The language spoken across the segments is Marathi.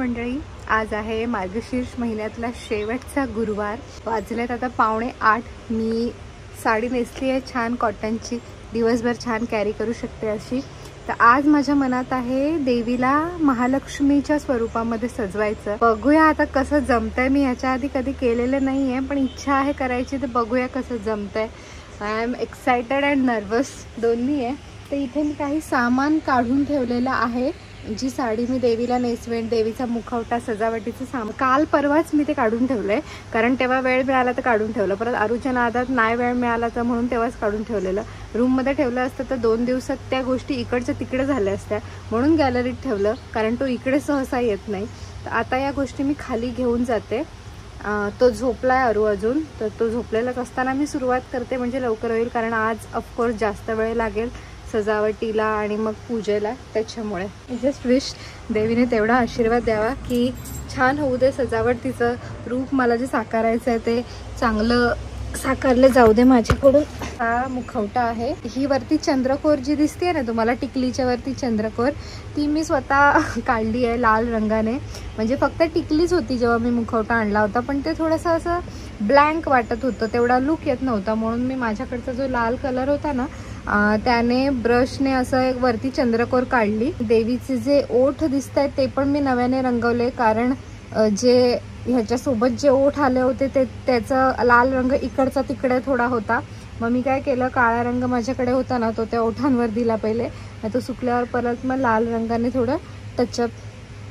मंडळी, आज आहे मार्गशीर्ष महिन्यातला शेवटचा गुरुवार. वाजलेत आता 7:45. मी साडी नेसली आहे छान कॉटनची, दिवसभर छान कॅरी करू शकते अशी. तर आज माझ्या मनात आहे देवीला महालक्ष्मीच्या स्वरूपामध्ये सजवायचं. बघूया आता कसं जमतंय. मी ह्याच्या आधी कधी केलेलं नाही आहे, पण इच्छा आहे करायची, तर बघूया कसं जमतंय. I am excited and nervous दोन्ही आहे. तर इथे मी काही सामान काढून ठेवलेलं आहे, जी साडी मी देवीला नेसवेन, देवीचा मुखवटा, सजावटीचं सामान काल परवाच मी ते काढून ठेवलंय, कारण तेव्हा वेळ मिळाला तर काढून ठेवलं. परत आरूच्या नादात नाही वेळ मिळाला तर म्हणून तेव्हाच काढून ठेवलेलं. रूममध्ये ठेवलं असतं तर 2 दिवसात त्या गोष्टी इकडच्या तिकडे झाल्या असत्या, म्हणून गॅलरीत ठेवलं, कारण तो इकडे सहसा येत नाही. तर आता या गोष्टी मी खाली घेऊन जाते. तो झोपलाय आरू अजून, तर तो झोपलेलाच असताना मी सुरुवात करते, म्हणजे लवकर होईल, कारण आज ऑफकोर्स जास्त वेळ लागेल सजावटीला आणि मग पूजेला. त्याच्यामुळे जस्ट विश देवीने तेवढा आशीर्वाद द्यावा की छान होऊ दे सजावट. तिचं रूप मला जे साकारायचं आहे ते चांगलं साकारले जाऊ दे माझ्याकडून. हा मुखवटा आहे. ही वरती चंद्रकोर जी दिसते ना तुम्हाला, टिकलीच्या वरती चंद्रकोर, ती मी स्वतः काढली आहे लाल रंगाने. म्हणजे फक्त टिकलीच होती जेव्हा मी मुखवटा आणला होता, पण ते थोडंसं असं ब्लँक वाटत होतं, तेवढा लुक येत नव्हता. म्हणून मी माझ्याकडचा जो लाल कलर होता ना, त्याने ब्रशने असं एक वरती चंद्रकोर काढली. देवीचे जे ओठ दिसत आहेत ते पण मी नव्याने रंगवले, कारण जे ह्याच्यासोबत जे ओठ आले होते ते त्याचा लाल रंग इकडचा तिकडे थोडा होता. मग मी काय केलं, काळा रंग माझ्याकडे होता ना, तो त्या ओठांवर दिला पहिले, तो सुकल्यावर परत मग लाल रंगाने थोडं टचअप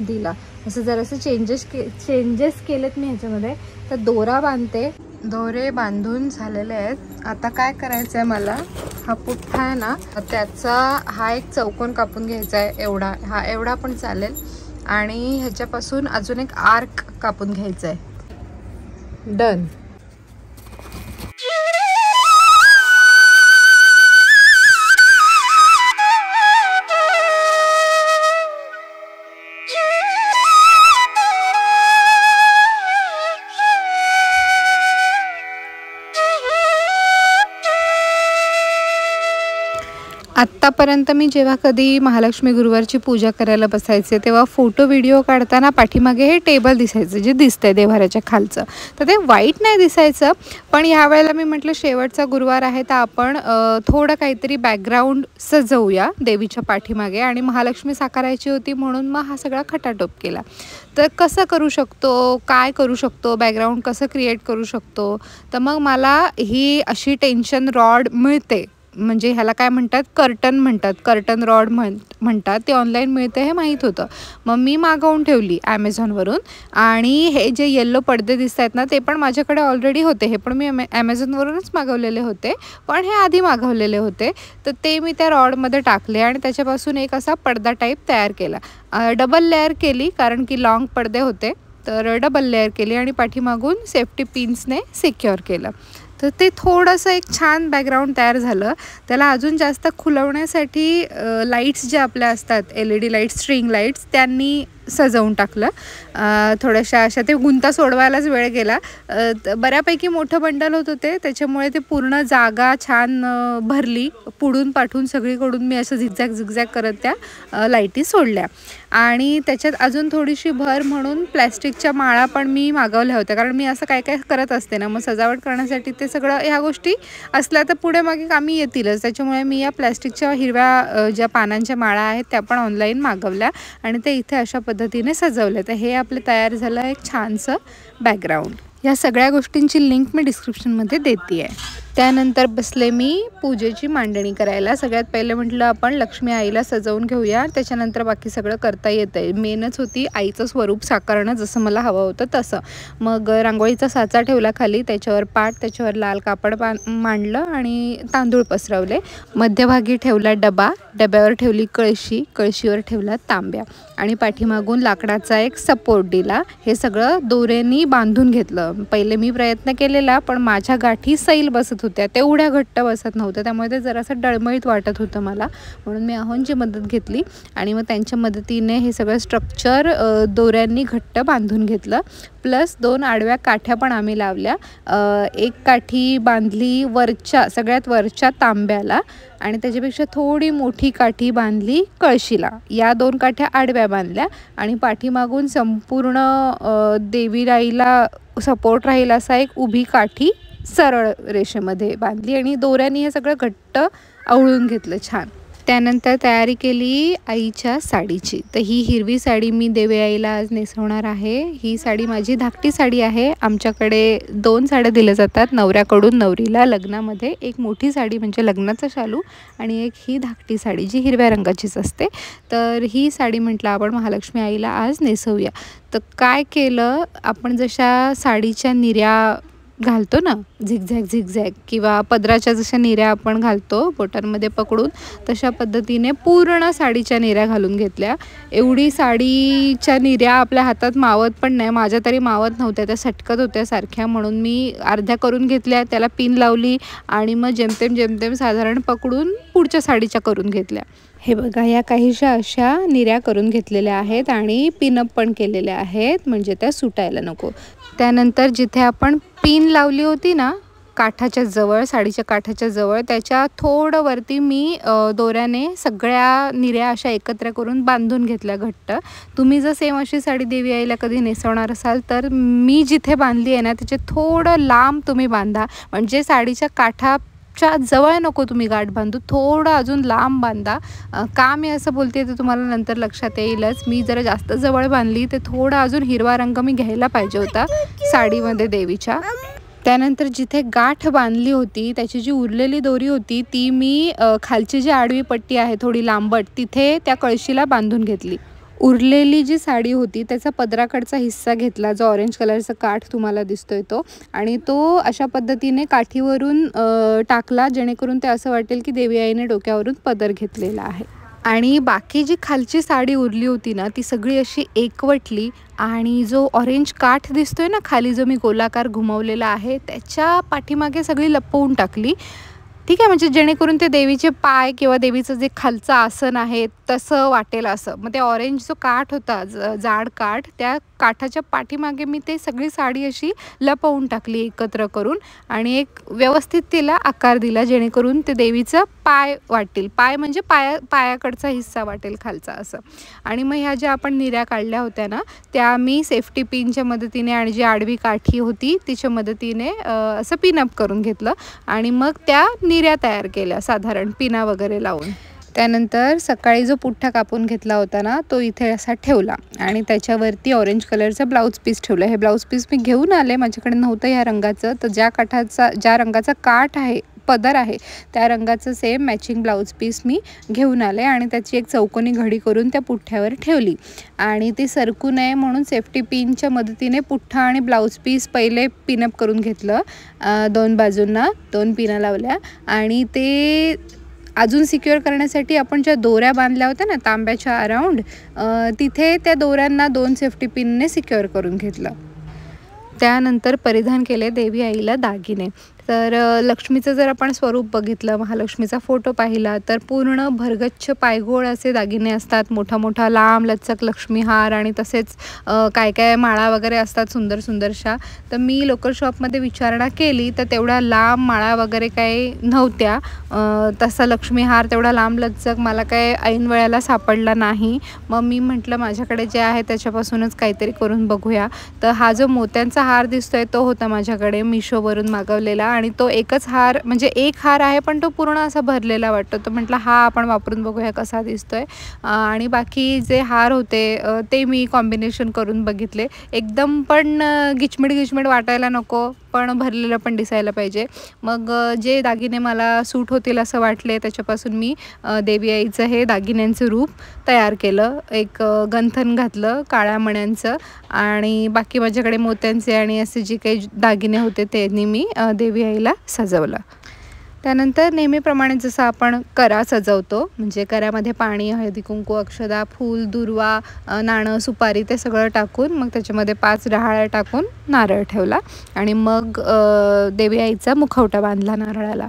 दिला. असं जरासं चेंजेस केलेत मी ह्याच्यामध्ये. तर दोरा बांधते. दोरे बांधून झालेले आहेत. आता काय करायचं आहे मला, हा पुठ्ठा आहे ना, त्याचा हा एक चौकोन कापून घ्यायचा आहे. एवढा पण चालेल. आणि ह्याच्यापासून अजून एक आर्क कापून घ्यायचा आहे. डन. आत्तापर्यंत मी जेव्हा कधी महालक्ष्मी गुरुवारची पूजा करायला बसायचे तेव्हा फोटो व्हिडिओ काढताना पाठीमागे हे टेबल दिसायचं, जे दिसतंय देव्हाऱ्याच्या खालचं. तर ते वाईट नाही दिसायचं, पण ह्यावेळेला मी म्हटलं शेवटचा गुरुवार आहे तर आपण थोडं काहीतरी बॅकग्राऊंड सजवूया देवीच्या पाठीमागे. आणि महालक्ष्मी साकारायची होती म्हणून मग हा सगळा खटाटोप केला. तर कसं करू शकतो, काय करू शकतो, बॅकग्राऊंड कसं क्रिएट करू शकतो. तर मग मला ही अशी टेन्शन रॉड मिळते, म्हणजे ह्याला काय म्हणतात, कर्टन रॉड म्हणतात. ते ऑनलाईन मिळते हे माहीत होतं. मग मी मागवून ठेवली ॲमेझॉनवरून. आणि हे जे येल्लो पडदे दिसत आहेत ना, ते पण माझ्याकडे ऑलरेडी होते. हे पण मी ॲमेझॉनवरूनच मागवलेले होते, पण हे आधी मागवलेले होते. तर ते मी त्या रॉडमध्ये टाकले आणि त्याच्यापासून एक असा पडदा टाईप तयार केला. डबल लेअर केली, कारण की लॉंग पडदे होते, तर डबल लेअर केली आणि पाठीमागून सेफ्टी पिन्सने सिक्युअर केलं. तर ते थोडंसं एक छान बॅकग्राऊंड तयार झालं. त्याला अजून जास्त खुलवण्यासाठी लाईट्स ज्या आपल्या असतात, LED लाईट्स, स्ट्रिंग लाईट्स, त्यांनी सजवून टाकलं. थोड्याशा अशा ते गुंता सोडवायलाच वेळ गेला. बऱ्यापैकी मोठं बंडल होतं ते, त्याच्यामुळे ते पूर्ण जागा छान भरली. पुढून पाठून सगळीकडून मी असं झिगझॅग करत त्या लाईटी सोडल्या. आणि त्याच्यात अजून थोडीशी भर म्हणून प्लॅस्टिकच्या माळा पण मी मागवल्या होत्या, कारण मी असं काय करत असते ना, मग सजावट करण्यासाठी ते सगळं ह्या गोष्टी असल्या तर पुढे मागे कामी येतीलच. त्याच्यामुळे मी या प्लॅस्टिकच्या हिरव्या ज्या पानांच्या माळा आहेत त्या पण ऑनलाईन मागवल्या आणि ते इथे अशा पद्धतीने सजवले. तर हे आपले तयार झालं एक छानसं बॅकग्राऊंड. या सगळ्या गोष्टींची लिंक मी डिस्क्रिप्शनमध्ये देते आहे. त्यानंतर बसले मी पूजेची मांडणी करायला. सगळ्यात पहिले म्हटलं आपण लक्ष्मी आईला सजवून घेऊया, त्याच्यानंतर बाकी सगळं करता येतं आहे. मेनच होती आईचं स्वरूप साकारणं, जसं मला हवं होतं तसं. मग रांगोळीचा साचा ठेवला खाली, त्याच्यावर पाट, त्याच्यावर लाल कापड मांडलं आणि तांदूळ पसरवले. मध्यभागी ठेवला डबा, डब्यावर ठेवली कळशी, कळशीवर ठेवला तांब्या आणि पाठीमागून लाकडाचा एक सपोर्ट दिला. हे सगळं दोऱ्यांनी बांधून घेतलं. पहिले मी प्रयत्न केलेला, पण माझ्या गाठी सैल बसत होत्या, तेवढ्या घट्ट बसत नव्हत्या, त्यामुळे ते जरासं डळमळीत वाटत होतं मला. म्हणून मी आहोंची मदत घेतली आणि मग त्यांच्या मदतीने हे सगळं स्ट्रक्चर दोऱ्यांनी घट्ट बांधून घेतलं. प्लस 2 आडव्या काठ्या पण आम्ही लावल्या. एक काठी बांधली वरच्या, सगळ्यात वरच्या तांब्याला आणि त्याच्यापेक्षा थोडी मोठी काठी बांधली कळशीला. या 2 काठ्या आडव्या बांधल्या आणि पाठीमागून संपूर्ण देवी राईला सपोर्ट राहील असा एक उभी काठी सरळ रेषेमध्ये बांधली आणि दोऱ्यांनी हे सगळं घट्ट आवळून घेतलं छान. त्यानंतर तयारी केली आईच्या साडीची. तर ही हिरवी साडी मी देवी आईला आज नेसवणार आहे. ही साडी माझी धाकटी साडी आहे. आमच्याकडे 2 साड्या दिल्या जातात नवऱ्याकडून नवरीला लग्नामध्ये. एक मोठी साडी म्हणजे लग्नाचा शालू आणि एक ही धाकटी साडी जी हिरव्या रंगाचीच असते. तर ही साडी म्हटलं आपण महालक्ष्मी आईला आज नेसवूया. तर काय केलं, आपण जशा साडीच्या निर्या घालतो ना, झिगझॅग किंवा पदराच्या जशा निर्या आपण घालतो बोटांमध्ये पकडून, तशा पद्धतीने पूर्ण साडीच्या निर्या घालून घेतल्या. एवढी साडीच्या निर्या आपल्या हातात मावत पण नाही, माझ्या तरी मावत नव्हत्या, त्या सटकत होत्या सारख्या. म्हणून मी अर्ध्या करून घेतल्या, त्याला पिन लावली आणि मग जेमतेम साधारण पकडून पुढच्या साडीच्या करून घेतल्या. हे बघा, या काहीशा अशा निर्या करून घेतलेल्या आहेत आणि पिनअप पण केलेल्या आहेत म्हणजे त्या सुटायला नको. त्यानंतर जिथे आपण पिन लावली होती ना काठाच्या जवळ, साडीच्या काठाच्या जवळ, त्याच्या थोडं वरती मी दोऱ्याने सगळ्या निर्या अशा एकत्र करून बांधून घेतल्या घट्ट. तुम्ही जर सेम अशी साडी देवी आईला कधी नेसवणार असाल तर मी जिथे बांधली आहे ना त्याचे थोडं लांब तुम्ही बांधा, म्हणजे साडीच्या काठाच्या जवळ नको तुम्ही गाठ बांधू, थोडं अजून लांब बांधा. का मी असं बोलते ते तुम्हाला नंतर लक्षात येईलच. मी जरा जास्त जवळ बांधली, ते थोडा अजून हिरवा रंग मी घ्यायला पाहिजे होता साडीमध्ये देवीच्या. त्यानंतर जिथे गाठ बांधली होती त्याची जी उरलेली दोरी होती ती मी खालची जी आडवी पट्टी आहे थोडी लांबट, तिथे त्या कळशीला बांधून घेतली. उरलेली जी साडी होती त्याचा पदराकडचा हिस्सा घेतला, जो ऑरेंज कलरचा काठ तुम्हाला दिसतोय तो, आणि तो अशा पद्धतीने काठीवरून टाकला जेणेकरून ते असं वाटेल की देवी आईने डोक्यावरून पदर घेतलेला आहे. आणि बाकी जी खालची साडी उरली होती ना ती सगळी अशी एकवटली आणि जो ऑरेंज काठ दिसतोय ना खाली, जो मी गोलाकार घुमवलेला आहे, त्याच्या पाठीमागे सगळी लपवून टाकली. ठीक आहे, म्हणजे जेणेकरून ते देवीचे पाय किंवा देवीचं जे खालचं आसन आहे तसं वाटेल असं. मग ते ऑरेंज जो काठ होता, जाड काठ, त्या काठाच्या पाठीमागे मी ते सगळी साडी अशी लपवून टाकली एकत्र करून आणि एक व्यवस्थित तिला आकार दिला जेणेकरून ते देवीचं पाय वाटेल. पाय म्हणजे पायाकडचा हिस्सा वाटेल खालचा असं. आणि मग ह्या ज्या आपण निर्या काढल्या होत्या ना त्या मी सेफ्टी पिनच्या मदतीने आणि जी आडवी काठी होती तिच्या मदतीने असं पिनअप करून घेतलं आणि मग त्या निर्या तयार केल्या साधारण पिना वगैरे लावून. त्यानंतर सकाळी जो पुठ्ठा कापून घेतला होता ना तो इथे असा ठेवला आणि त्याच्यावरती ऑरेंज कलरचा ब्लाऊज पीस ठेवला. हे ब्लाऊज पीस मी घेऊन आले, माझ्याकडे नव्हतं ह्या रंगाचं, तर ज्या रंगाचा काठ आहे, पदर आहे, त्या रंगाचं सेम मॅचिंग ब्लाऊज पीस मी घेऊन आले आणि त्याची एक चौकोनी घडी करून त्या पुठ्ठ्यावर ठेवली आणि ती सरकू नये म्हणून सेफ्टी पिनच्या मदतीने पुठ्ठा आणि ब्लाऊज पीस पहिले पिनअप करून घेतलं. 2 बाजूंना 2 पिना लावल्या आणि ते अजून सिक्युअर करण्यासाठी आपण ज्या दोऱ्या बांधल्या होत्या ना तांब्याच्या अराउंड, तिथे त्या दोऱ्यांना 2 सेफ्टी पिनने सिक्युअर करून घेतलं. त्यानंतर परिधान केले देवी आईला दागिने. तर लक्ष्मीचं जर आपण स्वरूप बघितलं, महालक्ष्मीचा फोटो पाहिला तर पूर्ण भरगच्छ पायघोळ असे दागिने असतात, मोठा मोठा लांब लचक लक्ष्मीहार आणि तसेच काय काय माळा वगैरे असतात सुंदर सुंदरशा. तर मी लोकल शॉपमध्ये विचारणा केली तर तेवढ्या लांब माळा वगैरे काही नव्हत्या. तसा लक्ष्मीहार तेवढा लांब लचक मला काय ऐन वेळेला सापडला नाही. मग मी म्हटलं माझ्याकडे जे आहे त्याच्यापासूनच काहीतरी करून बघूया. तर हा जो मोत्यांचा हार दिसतोय तो होता माझ्याकडे मिशोवरून मागवलेला आणि तो एकच हार, म्हणजे एक हार आहे पण तो पूर्ण असा भरलेला वाटतो. तर म्हटलं हा आपण वापरून बघूया कसा दिसतोय. आणि बाकी जे हार होते ते मी कॉम्बिनेशन करून बघितले. एकदम पण गिचमिड वाटायला नको, पण भरलेलं पण दिसायला पाहिजे. मग जे दागिने मला सूट होतील असं वाटले त्याच्यापासून मी देवी आईचं हे दागिन्यांचं रूप तयार केलं. एक गंथन घातलं काळ्या मण्यांचं आणि बाकी माझ्याकडे मोत्यांचे आणि असे जे काही दागिने होते त्यांनी मी देवी आईला सजवलं. त्यानंतर नेहमीप्रमाणे जसं आपण करा सजवतो, म्हणजे करामध्ये पाणी, हळदी कुंकू, अक्षदा, फूल, दुर्वा, नाणं, सुपारी ते सगळं टाकून मग त्याच्यामध्ये 5 डहाळ्या टाकून नारळ ठेवला आणि मग देवी आईचा मुखवटा बांधला नारळाला.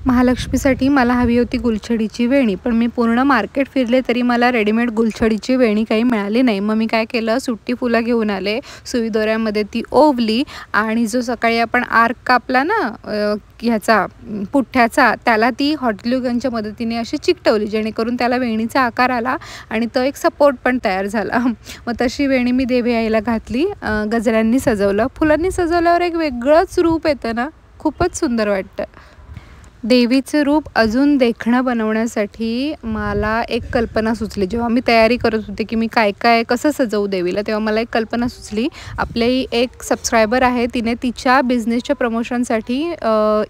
महालक्ष्मीसाठी मला हवी होती गुलछडीची वेणी, पण मी पूर्ण मार्केट फिरले तरी मला रेडीमेड गुलछडीची वेणी काही मिळाली नाही. मग मी काय केलं, सुट्टी फुलं घेऊन आले, सुई दोऱ्यामध्ये ती ओवली आणि जो सकाळी आपण आर्क कापला ना ह्याचा पुठ्ठ्याचा, त्याला ती हॉट ग्लू गनच्या मदतीने अशी चिकटवली, जेणेकरून त्याला वेणीचा आकार आला आणि तो एक सपोर्ट पण तयार झाला. मग तशी वेणी मी देवी आईला घातली. गजऱ्यांनी सजवलं, फुलांनी सजवल्यावर एक वेगळंच रूप येतं ना, खूपच सुंदर वाटतं. देवीचं रूप अजून देखणं बनवण्यासाठी मला एक कल्पना सुचली. जेव्हा मी तयारी करत होते की मी काय काय कसं सजवू देवीला, तेव्हा मला एक कल्पना सुचली. आपली एक सबस्क्रायबर आहे, तिने तिच्या बिझनेसच्या प्रमोशनसाठी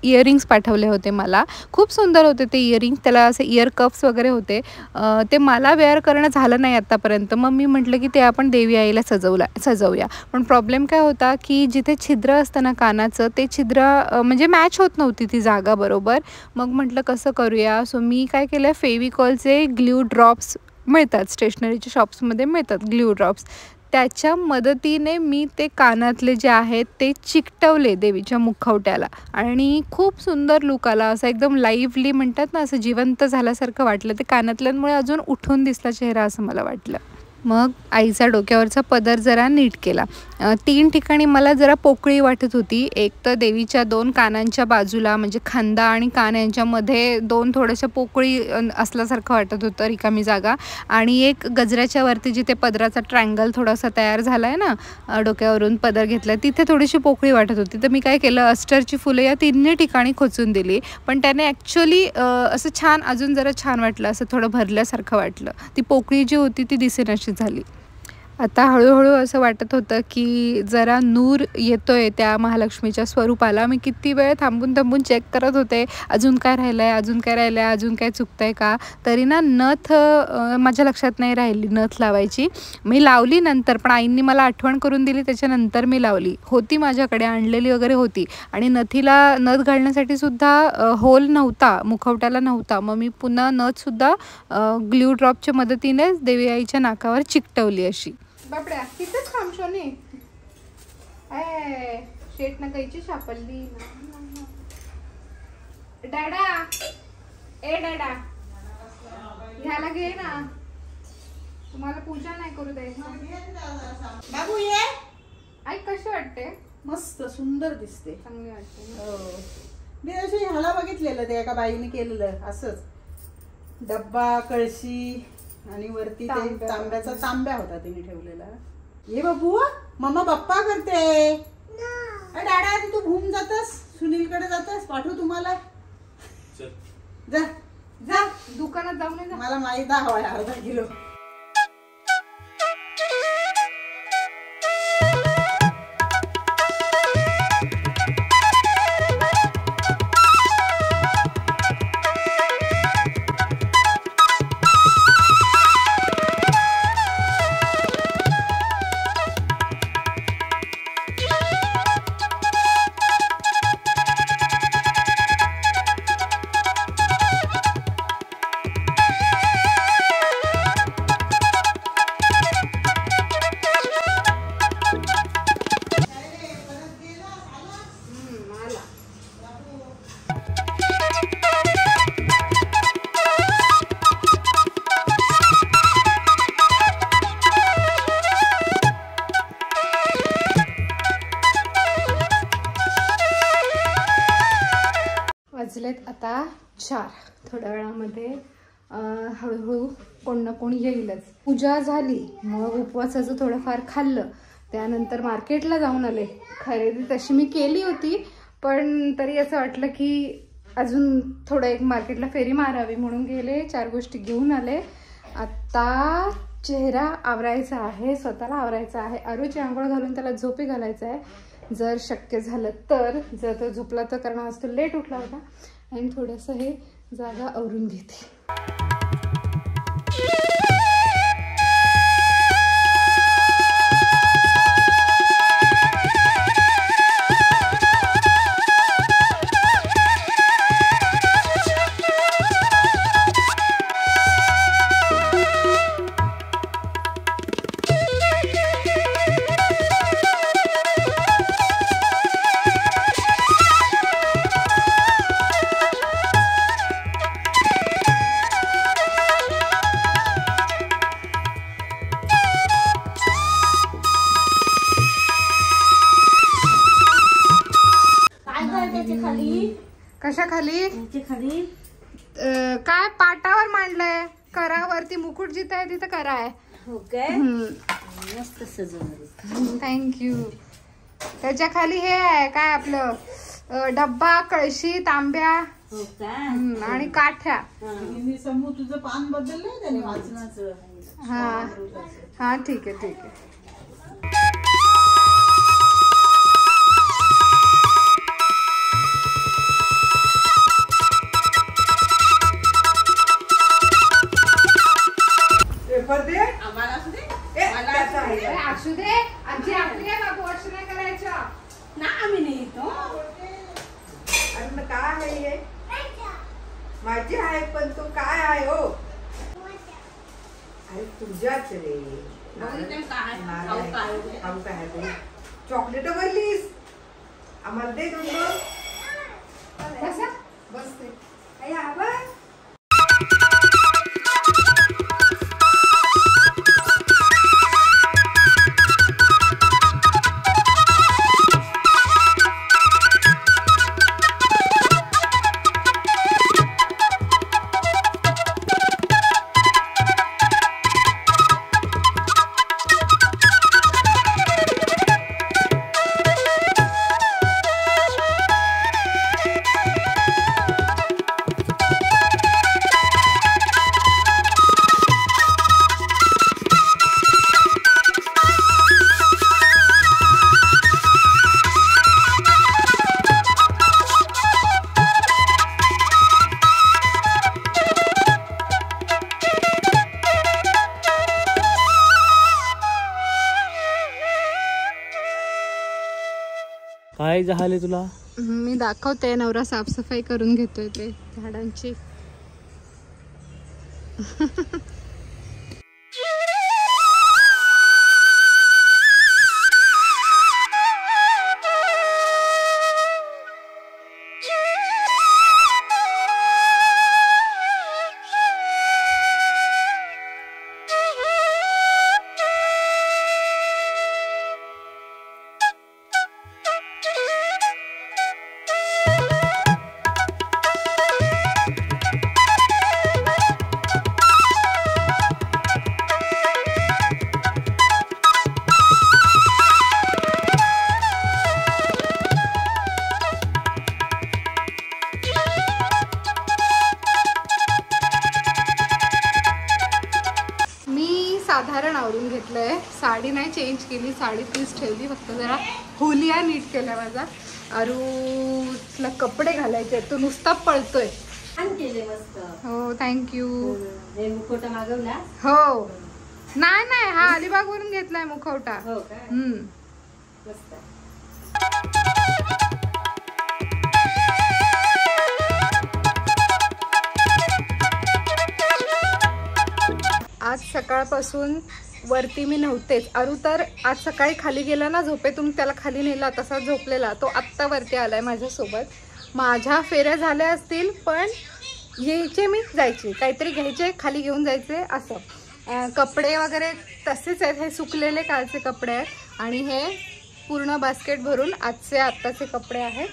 इयरिंग्स पाठवले होते मला. खूप सुंदर होते ते इयरिंग्स, त्याला असे इयर कप्स वगैरे होते. ते मला वेअर करणं झालं नाही आत्तापर्यंत. मग मी म्हटलं की ते आपण देवी आईला सजवूया. पण प्रॉब्लेम काय होता की जिथे छिद्र असतं ना कानाचं, ते छिद्र म्हणजे मॅच होत नव्हती ती जागा बरोबर. मग म्हटलं कसं करूया. सो मी काय केलं, फेविकॉलचे ग्ल्यू ड्रॉप्स मिळतात, स्टेशनरीच्या शॉप्समध्ये मिळतात ग्ल्यू ड्रॉप्स, त्याच्या मदतीने मी ते कानातले जे आहेत ते चिकटवले देवीच्या मुखवट्याला आणि खूप सुंदर लुक आला. असं एकदम लाईव्हली म्हणतात ना, असं जिवंत झाल्यासारखं वाटलं. ते कानातल्यांमुळे अजून उठून दिसला चेहरा असं मला वाटलं. मग आईचा डोक्यावरचा पदर जरा नीट केला. 3 ठिकाणी मला जरा पोकळी वाटत होती. एक तर देवीच्या 2 कानांच्या बाजूला, म्हणजे खांदा आणि कान यांच्यामध्ये 2 थोड्याशा पोकळी असल्यासारखं वाटत होतं, रिकामी जागा. आणि एक गजऱ्याच्या वरती जिथे पदराचा ट्रँगल थोडासा तयार झाला आहे ना, डोक्यावरून पदर घेतला, तिथे थोडीशी पोकळी वाटत होती. तर मी काय केलं, अस्टरची फुलं या 3 ठिकाणी खोचून दिली. पण त्याने ॲक्च्युली असं छान, अजून जरा छान वाटलं, असं थोडं भरल्यासारखं वाटलं. ती पोकळी जी होती ती दिसेनाशी झाली. आता हळूहळू असं वाटत होतं की जरा नूर येतोय त्या महालक्ष्मीच्या स्वरूपाला. मी किती वेळ थांबून चेक करत होते, अजून काय राहिलं आहे, अजून काय चुकतं आहे का. तरी ना नथ माझ्या लक्षात नाही राहिली, नथ लावायची. मी लावली नंतर, पण आईंनी मला आठवण करून दिली, त्याच्यानंतर मी लावली. होती माझ्याकडे, आणलेली वगैरे होती. आणि नथीला नथ घालण्यासाठी सुद्धा होल नव्हता, मुखवट्याला नव्हता. मग मी पुन्हा नथसुद्धा ग्ल्यू ड्रॉपच्या मदतीने देवी आईच्या नाकावर चिकटवली अशी. बापड्या तिथंच थांबशो ने शेट ना कैची सापडली. डाडा डाडा ह्याला घे ना, तुम्हाला पूजा नाही करू द्यायचं. बाबू ये. आई कशी वाटते? मस्त सुंदर दिसते, चांगली वाटते. हो, मी अशी ह्याला बघितलेलं, ते एका बाईने केलेलं असंच, डब्बा, कळशी आणि वरती ते तांब्याचा तांब्या होता तिने ठेवलेला. ये बाबू, मम्मा बाप्पा करते. डाडा तू घुम जातस, सुनीलकडे जातस, पाठवू तुम्हाला. जा जा दुकानात जाऊन ये. मला मैदा हवाय अर्धा किलो. वाजलेत आता 4. थोड्या वेळामध्ये हळूहळू कोण ना कोण येईलच. पूजा झाली, मग उपवासाचं थोडंफार खाल्लं, त्यानंतर मार्केटला जाऊन आले. खरेदी तशी मी केली होती, पण तरी असं वाटलं की अजून थोडं एक मार्केटला फेरी मारावी म्हणून गेले, 4 गोष्टी घेऊन आले. आता चेहरा आवरायचा आहे, स्वतःला आवरायचा आहे, आरूची आंघोळ घालून त्याला झोपी घालायचं आहे जर शक्य झालं तर. जर तो झोपला तर, कारण आज तो लेट उठला होता. आणि थोडंसं हे जागा आवरून घेते. कशा खाली खाली काय पाटावर मांडलंय, करावरती मुकुट जिथं आहे तिथं करा आहे. हो काय मस्त सजवलं. थँक्यू. त्याच्या खाली हे आहे काय आपलं डब्बा, कळशी, तांब्या हो का आणि काठ्या. समूह तुझं पान बदललंय त्याने वाचनाचं. हा हा ठीक आहे ठीक आहे. असू दे आजी आपली आहे बाबू, असं नाही करायचं ना. आम्ही नाही येतो. अरे काय आहे हे? माझी आहे पण तू काय आहे हो? अरे तुझ्याच रे. चॉकलेट भरलीस आम्हाला दे दोन. बसते. काय झाले तुला? मी दाखवते. नवरा साफसफाई करून घेतोय ते झाडांची. साधारण आवरून घेतलंय. साडी नाही चेंज केली, साडी तीच ठेवली, फक्त जरा होलिया नीट केल्या माझा. अरूला कपडे घालायचे, तो नुसता पळतोय. छान केले मस्त. हो थँक्यू. हे मुखवटा मागवला? हो नाही नाही, हा अलिबाग वरून घेतलाय मुखवटा. हो का मस्त. आज सकाळपासून वरती मी नव्हतेच. अरू तर आज सकाळी खाली गेला ना झोपेतून, त्याला खाली नेला, तसा झोपलेला तो आत्ता वरती आलाय माझ्यासोबत. माझ्या फेऱ्या झाल्या असतील पण यायचे मी जायचे, काहीतरी घ्यायचे खाली घेऊन जायचे असं. कपडे वगैरे तसेच आहेत, हे सुकलेले कालचे कपडे आहेत आणि हे पूर्ण बास्केट भरून आजचे आत्ताचे कपडे आहेत.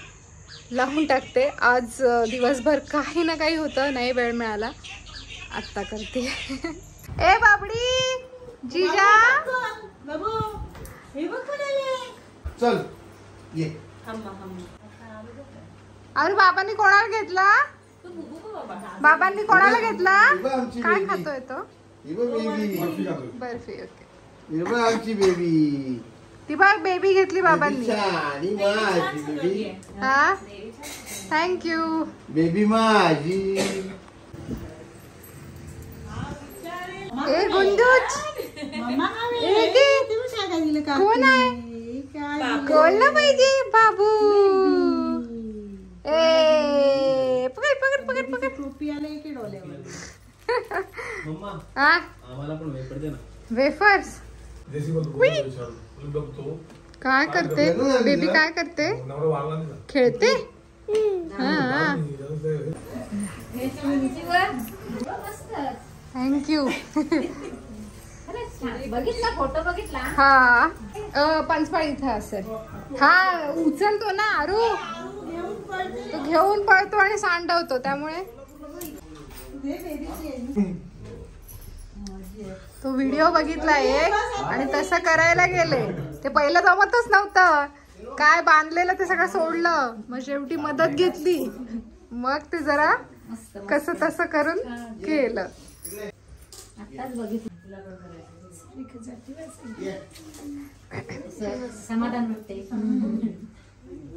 लावून टाकते. आज दिवसभर काही ना काही होतं, नाही वेळ मिळाला, आत्ता करते. ए बाबडी जीजा बाबू हे बघ कोणाला. चल ये. अरे बाबांनी कोणाला घेतला? बाबांनी कोणाला घेतला? काय खातोय तो? बर्फी. ओके आमची बेबी. ती बघ बेबी घेतली बाबांनी. हा थँक्यू. बेबी माझी. ए गुंडूच कोण आहे? कोणला पाहिजे बाबू? ए पकड पकड पकड पकड. टोपी आले की डोल्यावर. मम्मा हा आम्हाला पण वेफर दे ना. वेफर्स. काय करते बेबी? काय करते? खेळते. हा थँक्यू. बघितला फोटो बघितला? हा पंचपाळी इथं असेल. हा उचलतो ना आरू. तो घेऊन पळतो आणि सांडवतो, त्यामुळे तो व्हिडिओ बघितला एक आणि तसं करायला गेले. ते पहिलं जमतच नव्हतं, काय बांधलेलं ते सगळं सोडलं, मग शेवटी मदत घेतली, मग ते जरा कसं तसं करून केलं. आताच बघितलं समाधान वाटते.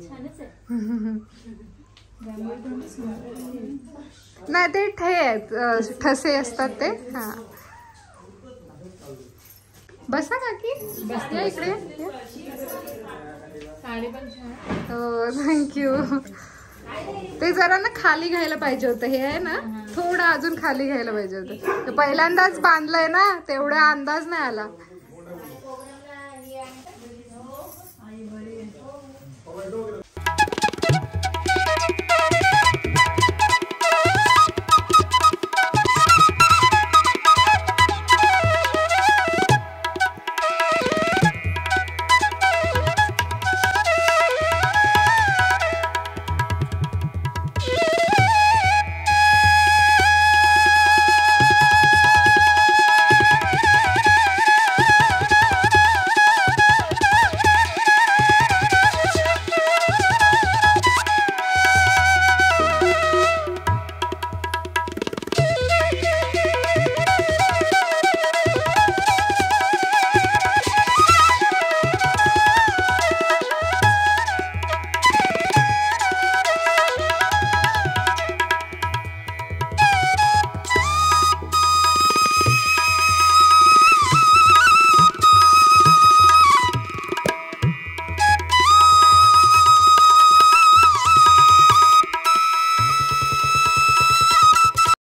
छानच आहे. नाही ते ठे आहेत, ठसे असतात ते. हा बसा काकी, या इकडे. हो थँक्यू. ते जरा ना खाली घ्यायला पाहिजे होतं, हे आहे ना थोडं अजून खाली घ्यायला पाहिजे होतं. पहिल्यांदाच बांधलंय ना, तेवढा अंदाज नाही आला.